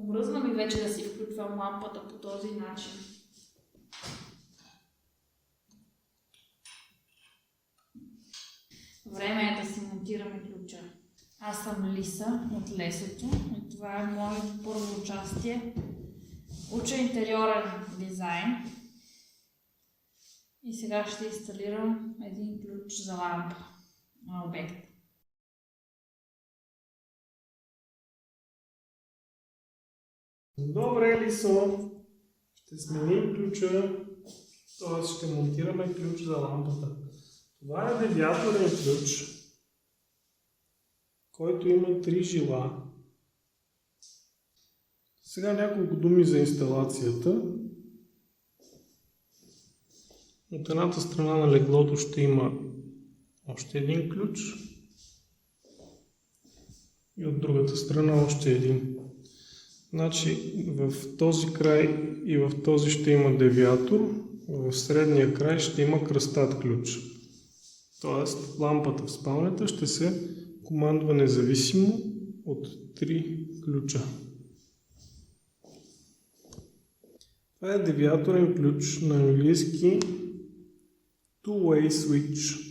Омръзна ми вече да си включвам лампата по този начин. Време е да си монтираме ключа. Аз съм Лиса от Лесото и това е моето първо участие. Уча интериорен дизайн и сега ще инсталирам един ключ за лампа на обект. Добре, Лисо. Ще сменим ключа, т.е. ще монтираме ключ за лампата. Това е девиаторен ключ, който има 3 жила. Сега няколко думи за инсталацията. От едната страна на леглото ще има още един ключ и от другата страна още един. Значи в този край и в този ще има девиатор, в средния край ще има кръстат ключ. Тоест лампата в спалнята ще се командва независимо от 3 ключа. Това е девиаторен ключ, на английски two-way switch.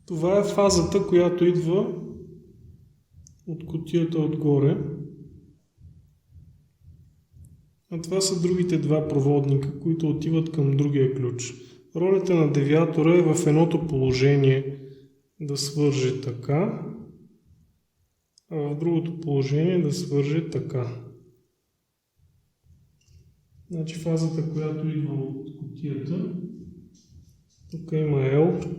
Това е фазата, която идва от кутията отгоре. А това са другите два проводника, които отиват към другия ключ. Ролята на девиатора е в едното положение да свърже така, а в другото положение да свърже така. Значи фазата, която идва от кутията, тук има L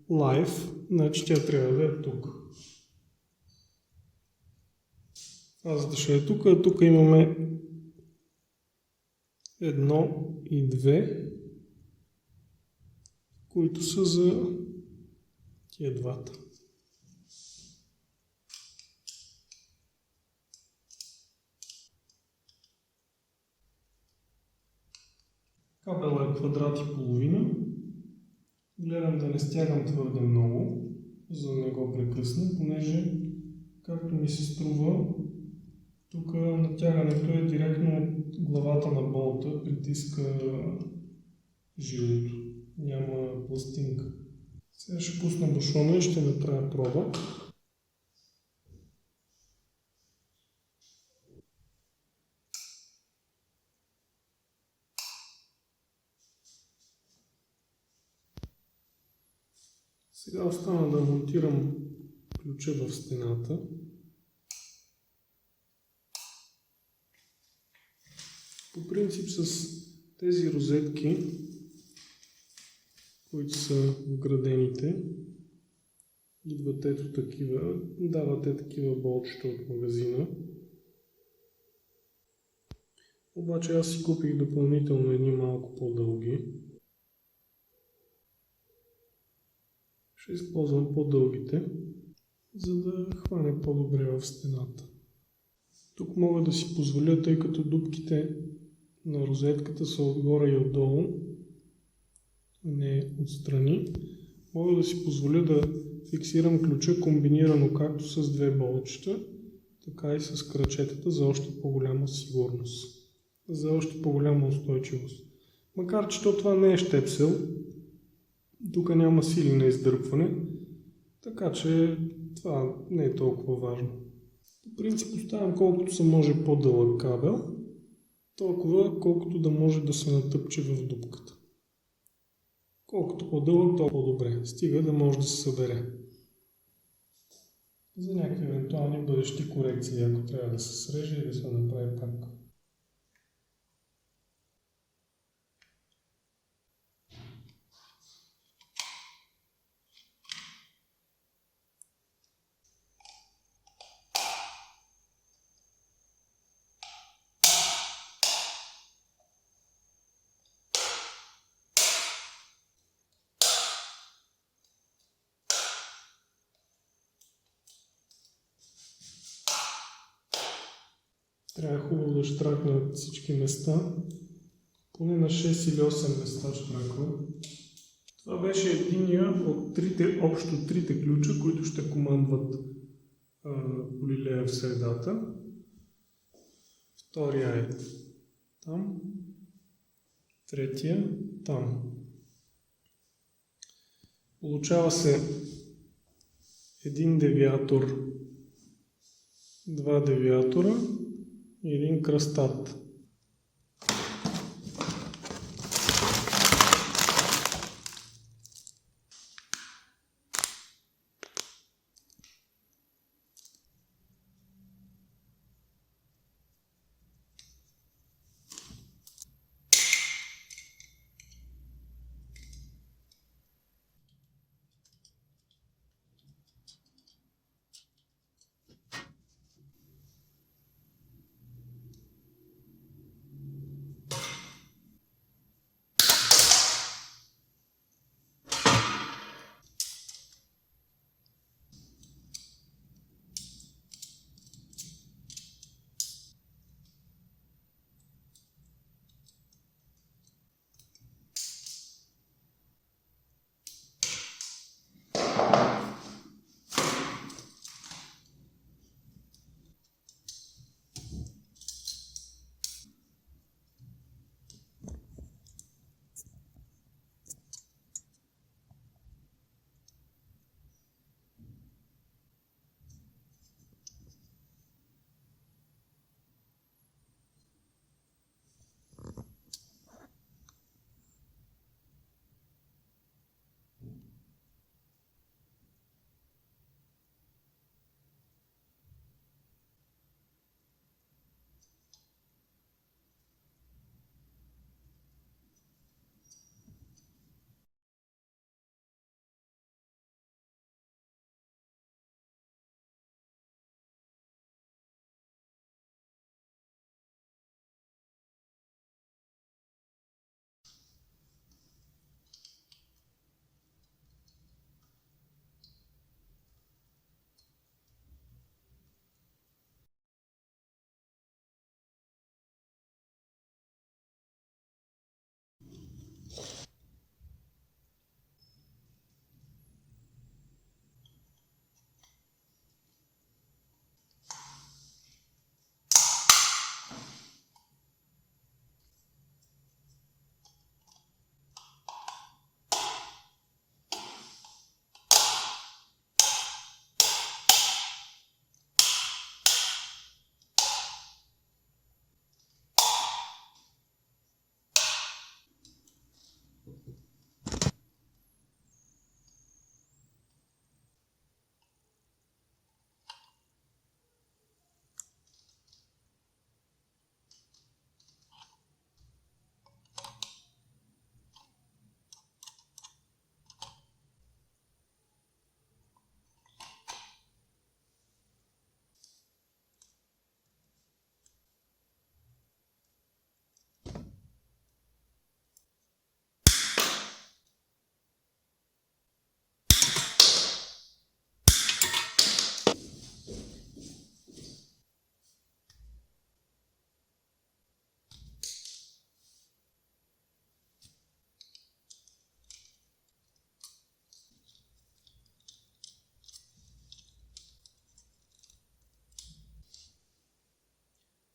Live, значи тя трябва да е тук. Фазата ще е тук, а тук имаме 1 и 2, които са за тия двата. Кабелът е квадрат и половина. Гледам да не стягам твърде много, за да не го прекъсна, понеже, както ми се струва, тук натягането е директно от главата на болта, притиска жилото. Няма пластинка. Сега ще пусна бушона и ще направя проба. Сега остана да монтирам ключа в стената. По принцип с тези розетки, които са вградените, идват ето такива, дават такива болчета от магазина. Обаче аз си купих допълнително едни малко по-дълги. Ще използвам по-дългите, за да хване по-добре в стената. Тук мога да си позволя, тъй като дупките на розетката са отгоре и отдолу, не отстрани, мога да си позволя да фиксирам ключа комбинирано както с две болчета, така и с крачетата за още по-голяма сигурност, за още по-голяма устойчивост. Макар че това не е щепсел, тук няма сили на издърпване, така че това не е толкова важно. По принцип оставям колкото се може по-дълъг кабел, толкова колкото да може да се натъпче в дупката. Колкото по-дълъг, толкова по-добре. Стига да може да се събере. За някакви евентуални бъдещи корекции, ако трябва да се среже и да се направи пак. Трябва хубаво да щракнат всички места. Поне на 6 или 8 места щраквам. Това беше единия от общо трите ключа, които ще командват полилея в средата. Втория е там. Третия там. Получава се един девиатор, два девиатора и един кръстат.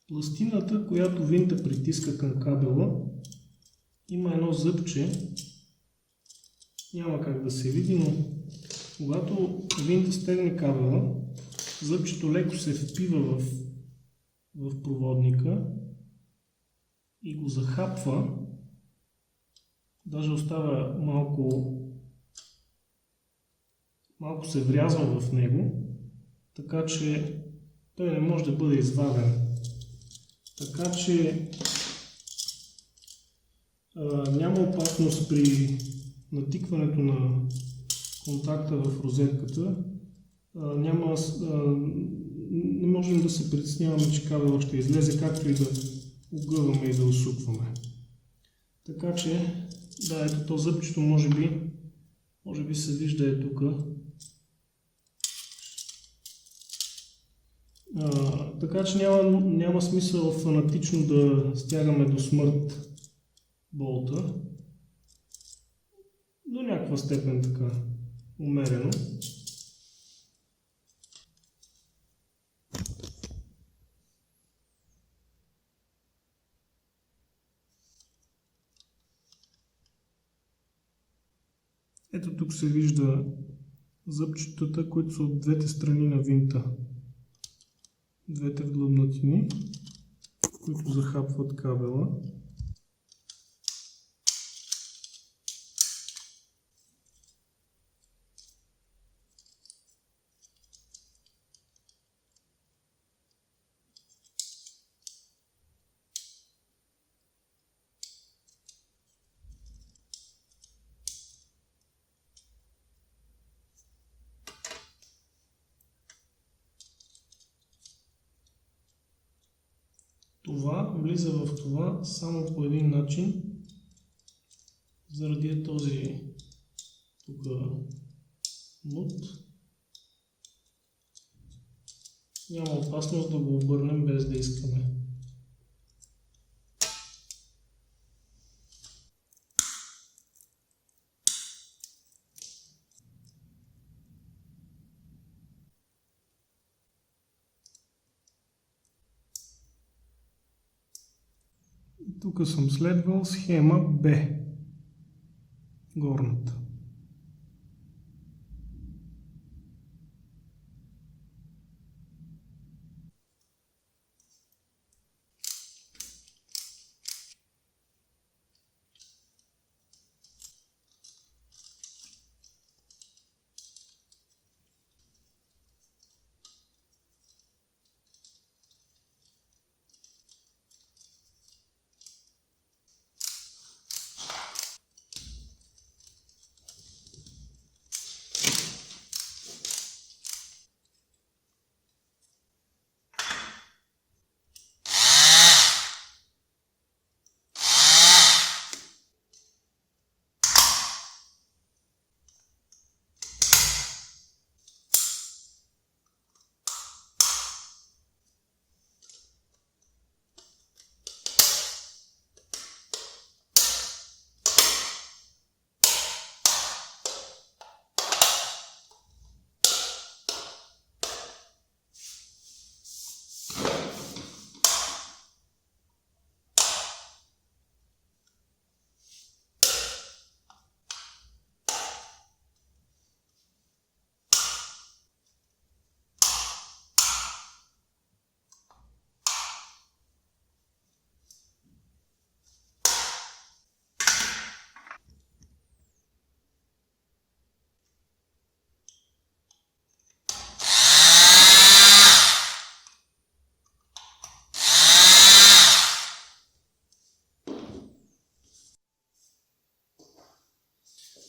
Пластината, която винта притиска към кабела, има едно зъбче, няма как да се види, но когато винта стегне кабела, зъбчето леко се впива в проводника и го захапва, даже остава малко се врязва в него, така че той не може да бъде изваден. Така че няма опасност при натикването на контакта в розетката. Не можем да се притесняваме, че кабелът ще излезе, както и да огъваме и да усукваме. Така че, да, ето то зъбчето може би се вижда тук. Така че няма смисъл фанатично да стягаме до смърт болта. До някаква степен така умерено. Ето тук се вижда зъбчетата, които са от двете страни на винта. Двете вдлъбнатини, които захапват кабела. Това влиза в това само по един начин, заради този тук нут. Няма опасност да го обърнем без да искаме. Тук съм следвал схема Б, горната.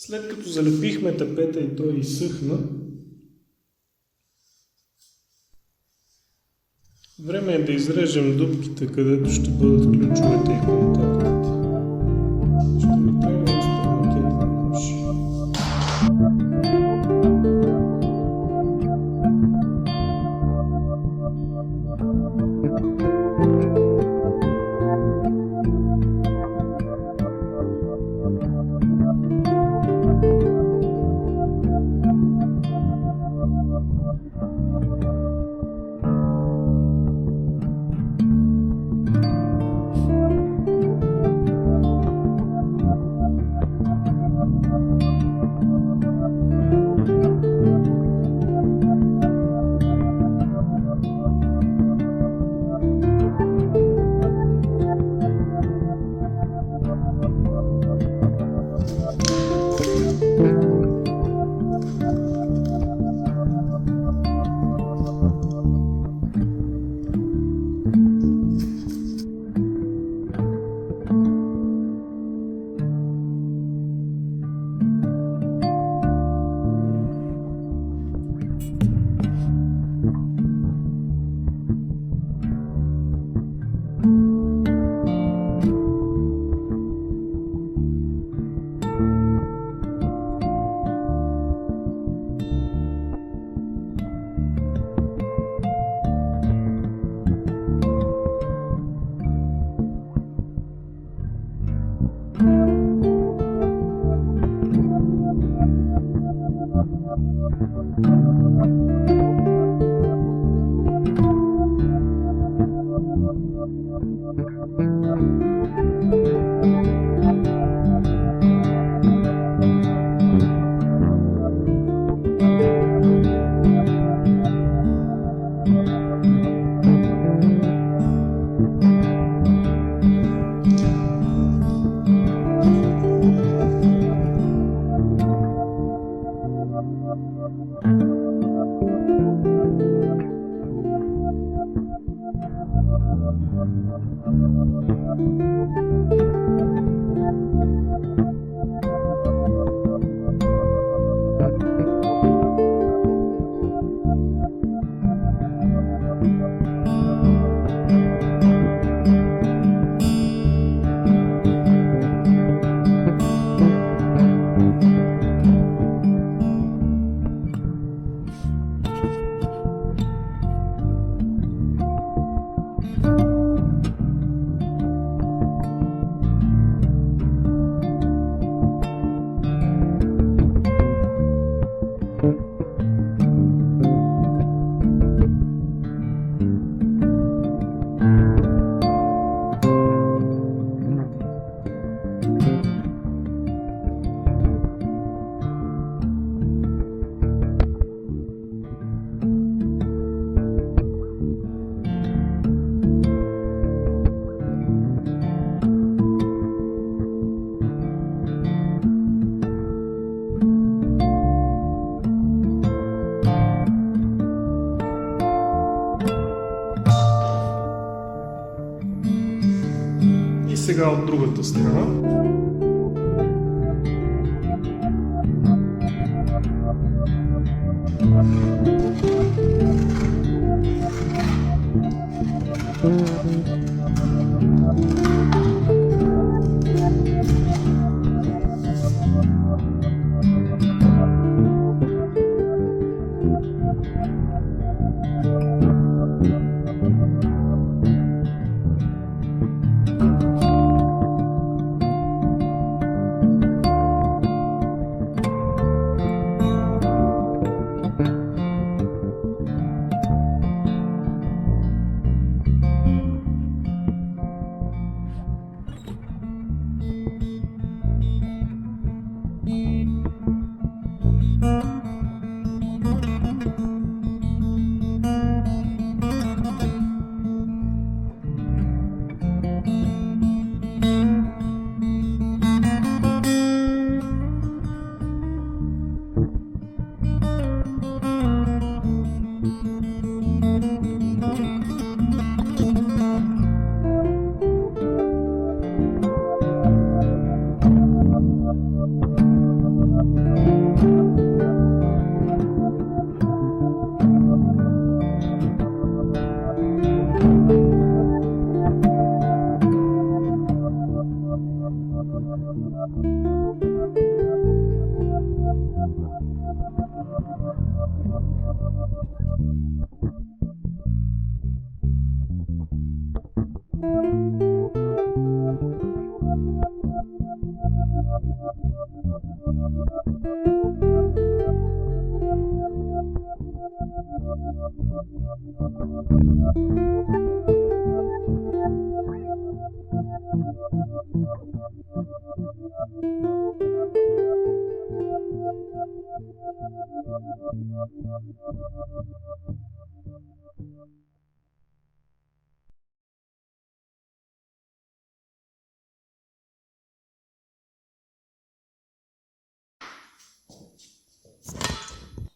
След като залепихме тапета и той изсъхна, време е да изрежем дупките, където ще бъдат ключовете и контактите. Ще ми трябва инструментен нож. Сега от другата страна.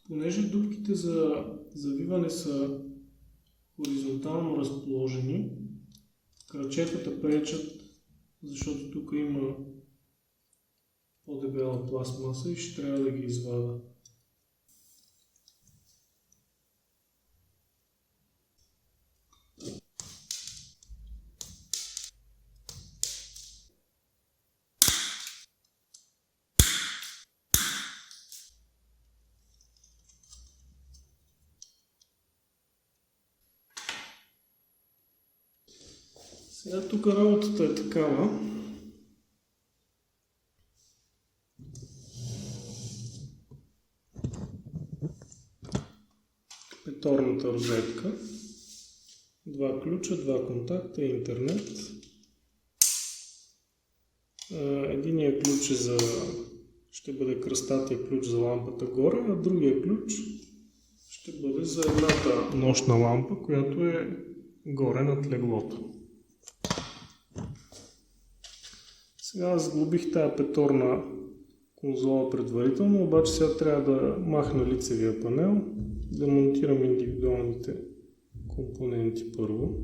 Понеже дупките за завиване са хоризонтално разположени, кръчетата пречат, защото тук има по-дебела пластмаса и ще трябва да ги извада. Сега тук работата е такава. Петорната розетка, два ключа, два контакта, интернет. единия ключ ще бъде кръстатия ключ за лампата горе, а другия ключ ще бъде за едната нощна лампа, която е горе над леглото. Сега сглобих тази петорна конзола предварително, обаче сега трябва да махна лицевия панел, да монтирам индивидуалните компоненти първо.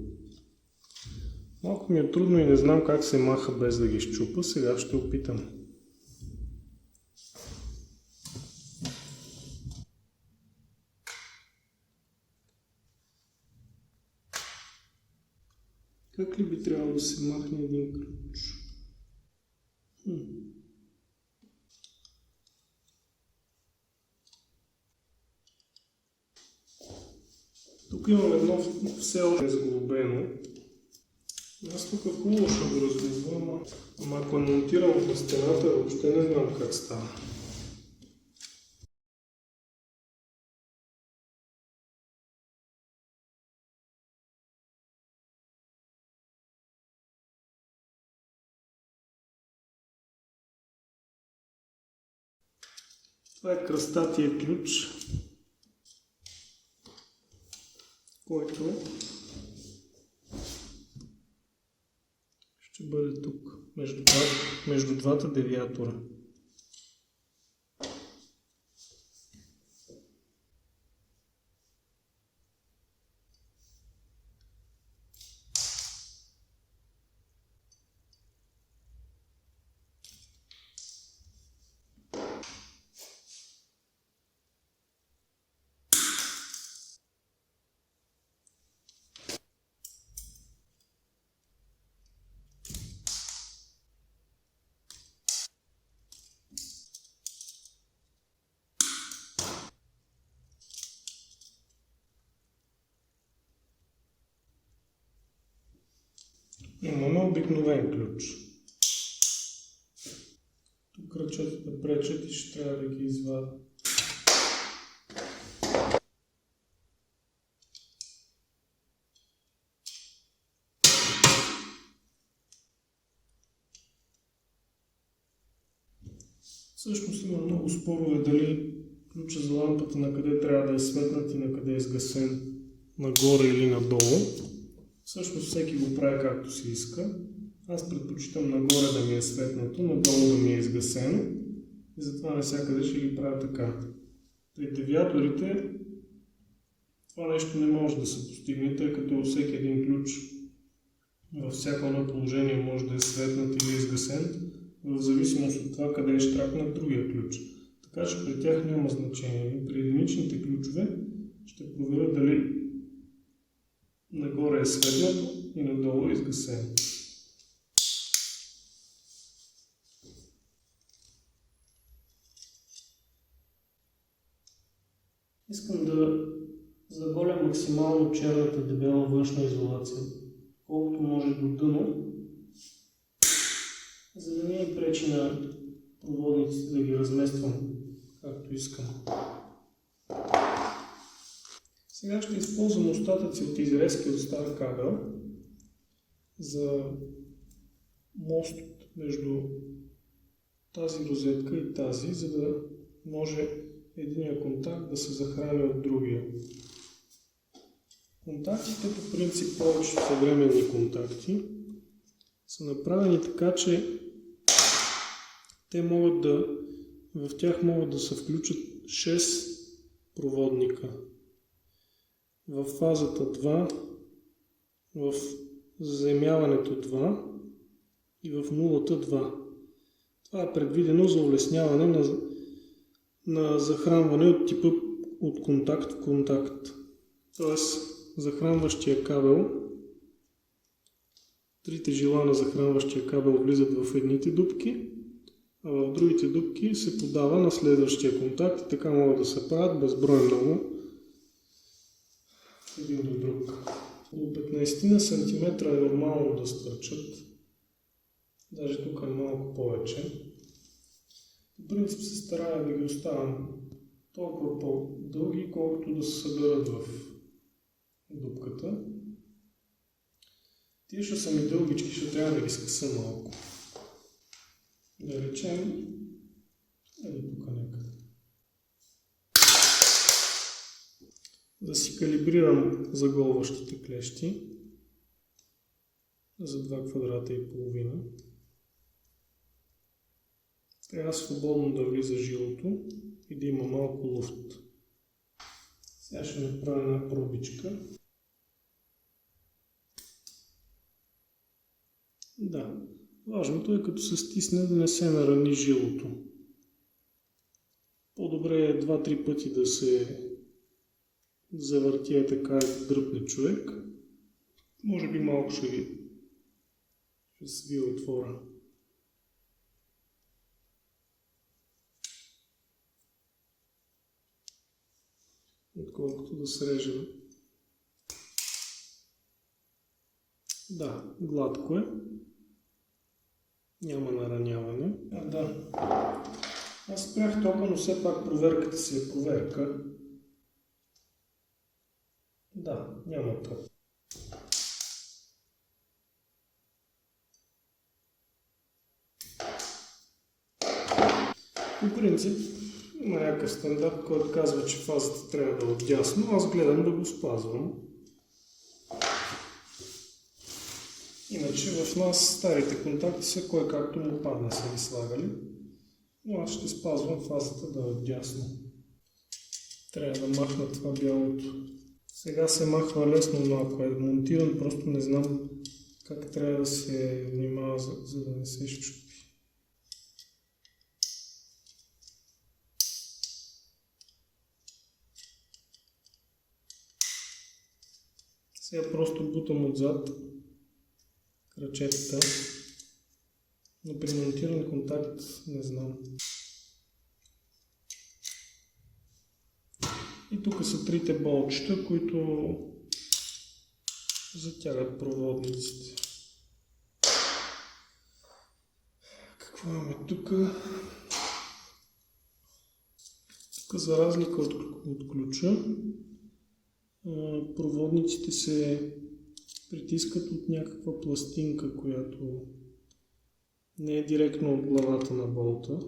Малко ми е трудно и не знам как се маха без да ги счупа, сега ще опитам. Как ли би трябвало да се махне един ключ? Тук имам едно все още сглобено. Аз тук хубаво ще го разглобвам, ама ако е монтирам на стената, въобще не знам как става. Това е кръстатия ключ, който ще бъде тук, между двата девиатора. Имаме обикновен ключ. Тук ръчетата пречат и ще трябва да ги извадя. Всъщност има много спорове дали ключа за лампата на къде трябва да е светнат и на къде е изгасен, нагоре или надолу. Всъщност всеки го прави както си иска. Аз предпочитам нагоре да ми е светнато, надолу да ми е изгасено. И затова навсякъде ще ги правя така. При девиаторите това нещо не може да се постигне, тъй като всеки един ключ във всяко едно положение може да е светнат или изгасен, в зависимост от това къде е щракнат другия ключ. Така че при тях няма значение. При единичните ключове ще проверя дали нагоре е светнато и надолу е изгасено. Искам да заголя максимално черната дебела външна изолация, колкото може до дъно, за да не ми пречи на проводниците да ги размествам както искам. Сега ще използвам остатъци от изрезки от стар кабел за мост между тази розетка и тази, за да може единия контакт да се захрани от другия. Контактите по принцип, повечето съвременни контакти, са направени така, че в тях могат да се включат 6 проводника. В фазата 2, в заземяването 2 и в нулата 2. Това е предвидено за улесняване на захранване от типа от контакт в контакт. Тоест, захранващия кабел, трите жила на захранващия кабел влизат в едните дупки, а в другите дупки се подава на следващия контакт и така могат да се правят безброй много един до друг. До 15 см е нормално да стърчат, даже тук е малко повече. По принцип се старая да ги оставям толкова по-дълги, колкото да се съберат в дупката. Тие ще са ми дългички, ще трябва да ги скъса малко. Да речем, ето тук някъде. Да си калибрирам заголващите клещи за 2 квадрата и половина. Трябва свободно да влиза жилото и да има малко луфт. Сега ще направя една пробичка. Да, важното е като се стисне да не се нарани жилото. По-добре е 2-3 пъти да се завърти е така и да дръпне човек. Може би малко ще свие отвора. Отколкото да срежем. Да, гладко е. Няма нараняване. Да. Аз спрях тока, но все пак проверката си е проверка. Да, няма ток. По принцип, има някакъв стандарт, който казва, че фазата трябва да е отдясно. Аз гледам да го спазвам. Иначе в нас старите контакти са кой както му падне са ги слагали. Но аз ще спазвам фазата да е отдясно. Трябва да махна това бялото. Сега се махва лесно, но ако е монтиран, просто не знам как трябва да се внимава, за да не се щупи. Сега просто бутам отзад крачетата, но при монтиран контакт не знам. И тук са трите болчета, които затягат проводниците. Какво имаме тук? Тук за разлика от ключа, проводниците се притискат от някаква пластинка, която не е директно от главата на болта.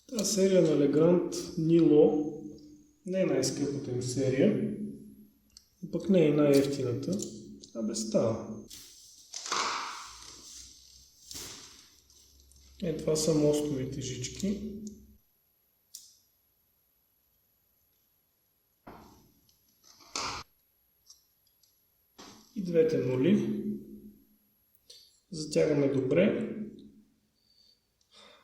Тази серия на Legrand Nilo не е най-скъпата им серия, но пък не е най-ефтината. Абе става. Това са мостовите жички. И двете нули. Затягаме добре,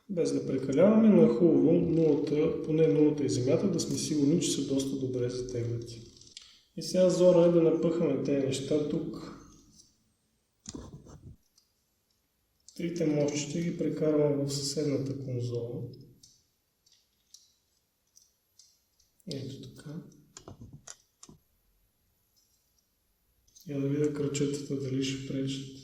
без да прекаляваме, но е хубаво нулата, поне нулата и земята да сме сигурни, че са доста добре затегнати. И сега зора е да напъхаме тези неща тук. Трите мостчета ги прекарвам в съседната конзола. Ето така. Я да видя крачетата дали ще пречат.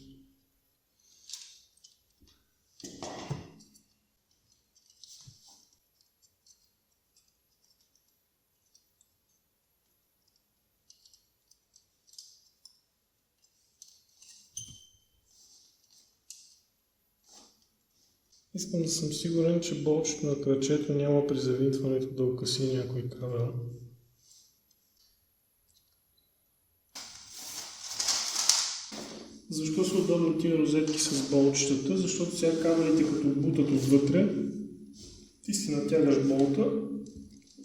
Искам да съм сигурен, че болчето на крачето няма при завинтването да окъси някой кабел. Защо са удобни тия розетки с болчетата? Защото сега кабелите като бутат отвътре, ти си натягаш болта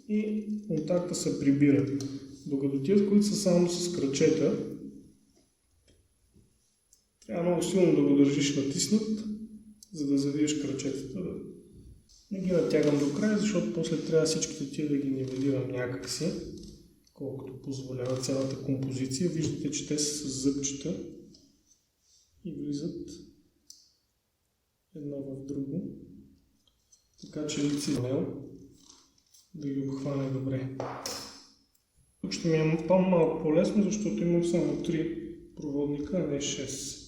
и контакта се прибира. Докато тия, които са само с крачета, трябва много силно да го държиш натиснат, за да завиеш крачетата. Не ги натягам до края, защото после трябва всичките тия да ги нивелирам някакси, колкото позволява цялата композиция. Виждате, че те са с зъбчета и влизат едно в друго, така че лицемел да ги обхване добре. Тук ще ми е малко по-лесно, защото имам само 3 проводника, а не 6.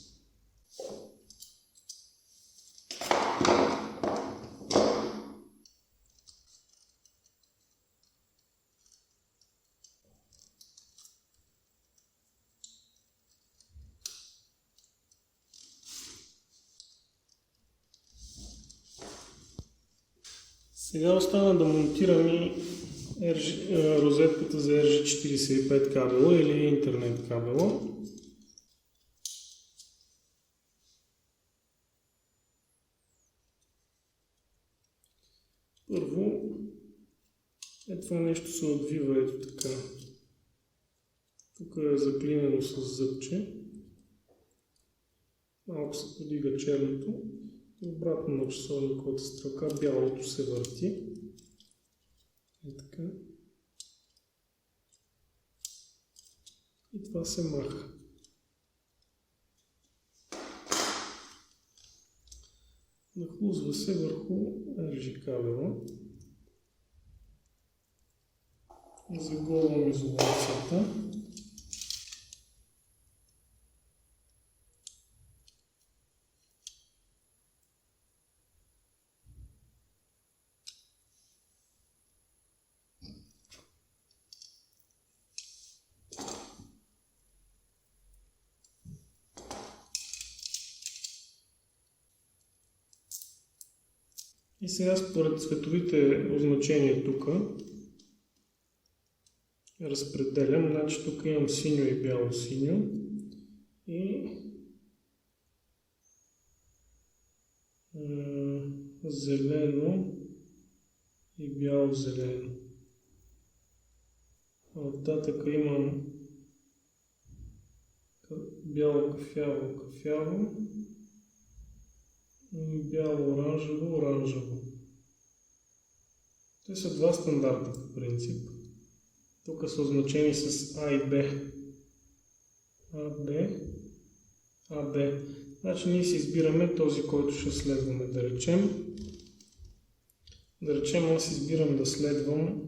Сега остана да монтирам и розетката за RG45 кабела или интернет кабела. Първо, това нещо се отвива ето така. Тук е заклинено с зъбче. Малко се подига черното и обратно на часовниковата стрелка бялото се върти. И така. И това се маха. Нахлузва се върху RG кабела. Заголвам изолацията. И сега според цветовите означения тук разпределям. Значи тук имам синьо и бяло-синьо и зелено и бяло-зелено. Оттатък имам бяло-кафяво и бяло-оранжево. Те са два стандарта по принцип. Тук са означени с А и Б. АБ. Значи ние си избираме този, който ще следваме. Да речем аз избирам да следвам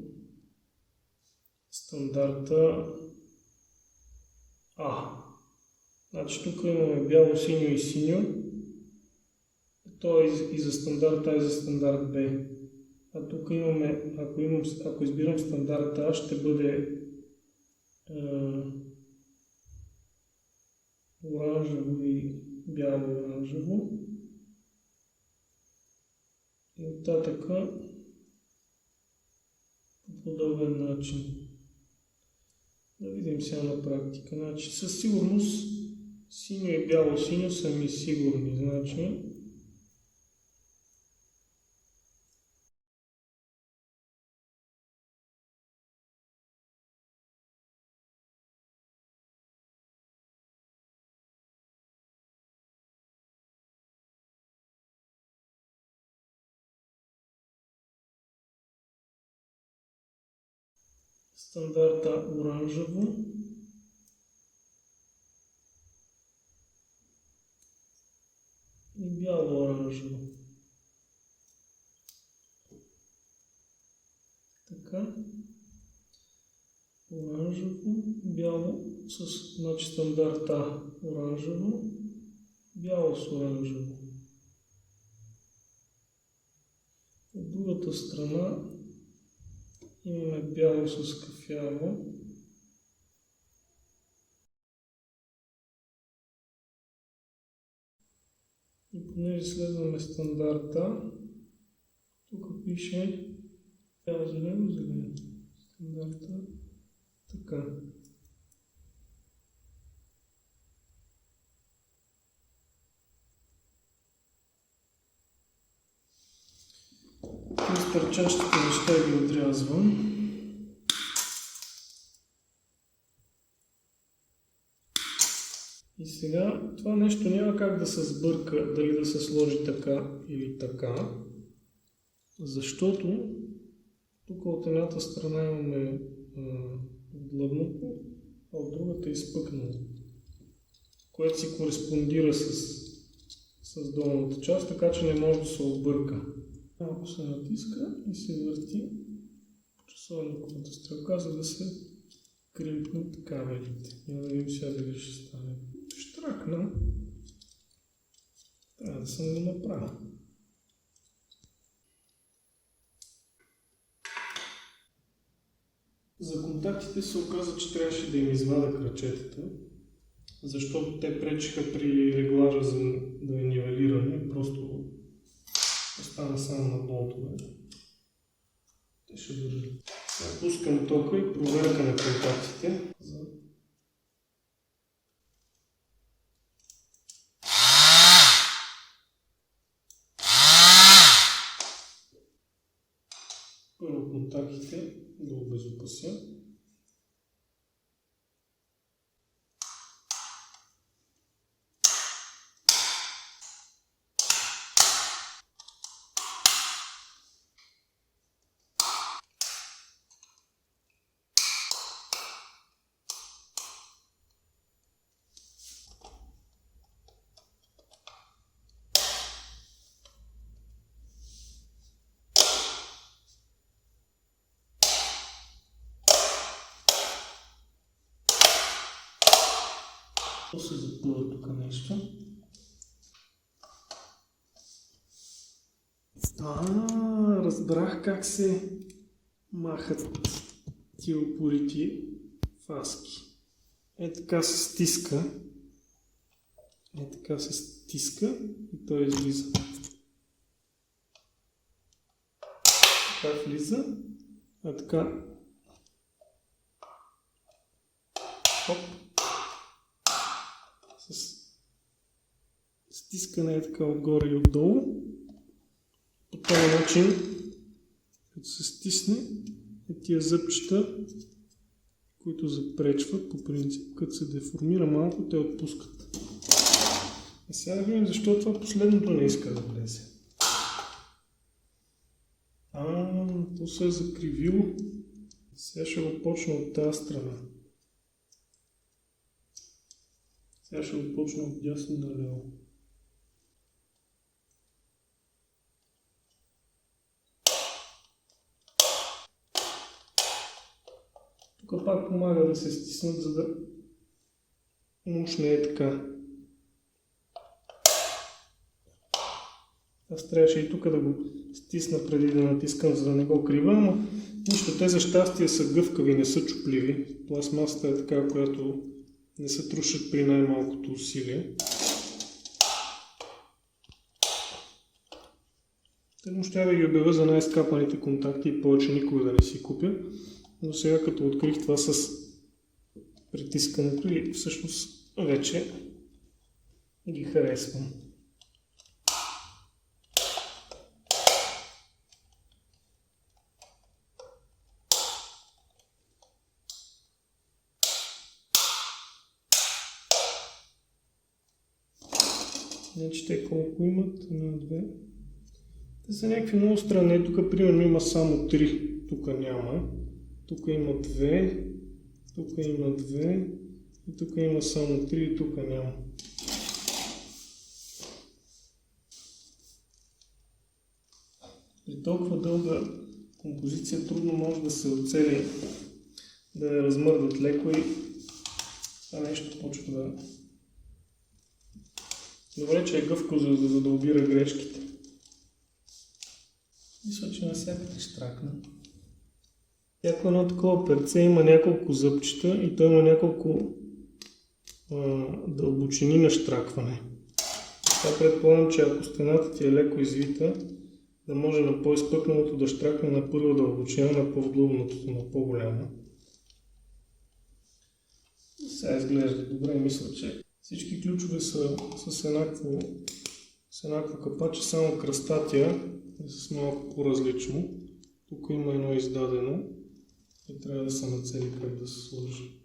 стандарта А. Значи тук имаме бяло, синьо и синьо. То е и за стандарт А и за стандарт Б. А тук имаме, ако избирам стандарт А, ще бъде оранжево и бяло-оранжево. И оттатъка по подобен начин. Да видим сега на практика. Значи, със сигурност синьо и бяло-синьо са ми сигурни. Значи, стандарта оранжево и бяло-оранжево. Така. Оранжево, бяло с значи стандарта оранжево, бяло с оранжево. От другата страна имаме бяло с кафяво. И понеже следваме стандарта, тук пише бяло-зелено. Стандарта така. Изтърчащите неща ги отрязвам. И сега това нещо няма как да се сбърка, дали да се сложи така или така, защото тук от едната страна имаме длъбното, а от другата е изпъкнало, което си кореспондира с долната част, така че не може да се обърка. Малко се натиска и се върти по часовниковата стрелка, за да се кримкнат кабелите. Да видим сега дали ще стане. Штракна. Трябва да съм го направил. За контактите се оказа, че трябваше да им извадя крачетата, защото те пречиха при реглажа да е нивелиране, просто остана само на болтове. Те ще държат. Сега пускам тока и проверка на контактите. Първо контактите да обезопася. То се запълва тук нещо. Разбрах как се махат тия упорити фаски. Е така се стиска. Е така се стиска и той излиза. Така влиза. А така. Хоп. С стискане е така отгоре и отдолу. По този начин, като се стисне, тия зъбчета, които запречват по принцип, като се деформира малко, те отпускат. А сега да видим защо това последното не иска да влезе. То се е закривило. Сега ще го почна от тази страна. Сега ще го почна от дясно наляво. Тук пак помага да се стиснат, за да мушне е така. Аз трябваше и тук да го стисна преди да натискам, за да не го крива, но нищо, те за щастие са гъвкави, не са чупливи. Пластмасата е така, която не се трушат при най-малкото усилие. Тъжно ще да ги обявя за най-скапаните контакти и повече никога да не си купя. Но сега като открих това с притискането и всъщност вече ги харесвам. Значи те колко имат? Една, две. Те са някакви много странни. Тук примерно има само 3. Тук няма. Тук има 2. Тук има 2. И тук има само 3 и тук няма. При толкова дълга композиция трудно може да се оцели, да я размърдат леко и това нещо почва да... Добре, че е гъвко, за да обира грешките. Мисля, че навсякъде штракна. Всяко едно такова перце има няколко зъбчета и то има няколко дълбочини на штракване. Така предполагам, че ако стената ти е леко извита, да може на по-изпъкналото да штракне на първа дълбочина, на по-вдлъбнатото на по-голяма. Сега изглежда добре, мисля, че всички ключове са с еднакво капаче, само кръстатия е с малко по-различно. Тук има едно издадено и трябва да се нацели как да се сложи.